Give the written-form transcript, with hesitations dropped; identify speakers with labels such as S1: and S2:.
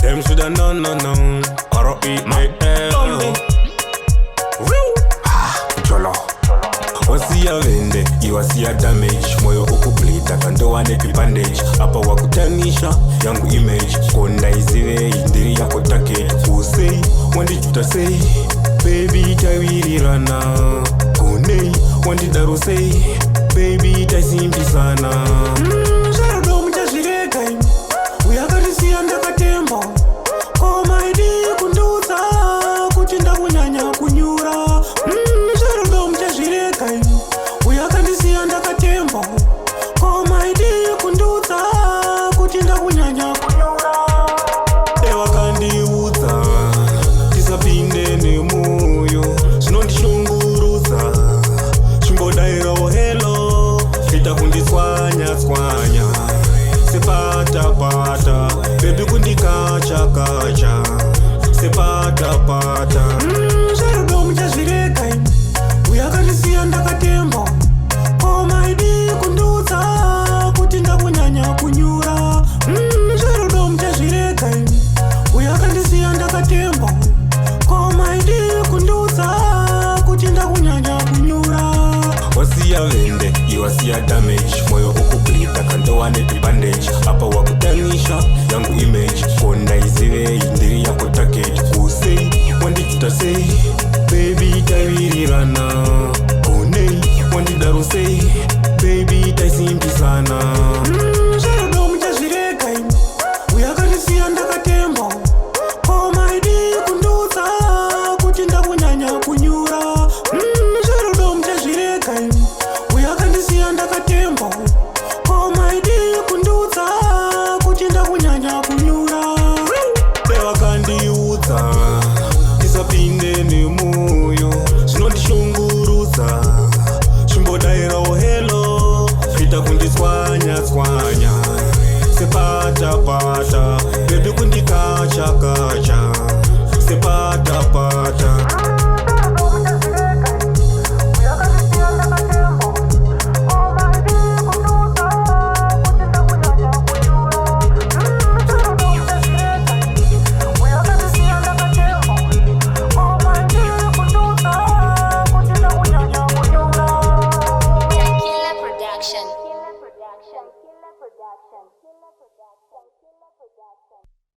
S1: Them shoulda known, R-O-E-A-L. Jolo wasiya vende iwasiya damage, moyo ukuplita kandowa nepi bandage. Apa wakutanisha yangu image, konda izive indiri yako take. Usei wandijuta sei, baby tawirirana. Konei wandidaru sei, baby taisimbi sana. Zero mchazireka uyakatisiya ndakatemba. Koma idi kunduza kuchinda kunyanya kunyura. Zero mchazireka uyakatisiya ndakatemba. Koma idi kunduza kuchinda kunyanya kunyura. Ewa kandiudza tisapinde nemoyo, zvinondishunguruza. Chimbodairawo hello, vita kunditswanya-tswanya sepata-pata, baby kundikacha-kacha sepata-pata. Zero muchazvireka uyakatisiya ndakatemba. Koma idi kundudza kuti ndakunyanya kunyura. Zero muchazvireka uyakatisiya ndakatemba. Koma idi kundudza kuti ndakunyanya kunyura. Wasiya vende iwasiya damage, moyo ukuplita kandowa nepi bandage. Apa wakutanisha yangu image, konda izive indiri yako take. Usei wandijuta sei, baby tawirirana. Konei wandidaru sei, baby taisimbi sana. Zero muchazvireka uyakatisiya ndakatemba. Koma idi kundudza kuti ndakunyanya kunyura. Zero muchazvireka uyakatisiya ndakatemba. Koma idi kundudza kuti ndakunyanya kunyura. Sevakandiudza tisapinde nemoyo, zvinondishungurudza. Chimbodairawo hello, vita kunditswanya-tswanya sepata-pata, baby kundikacha-kacha sepata-pata.
S2: Killer Production.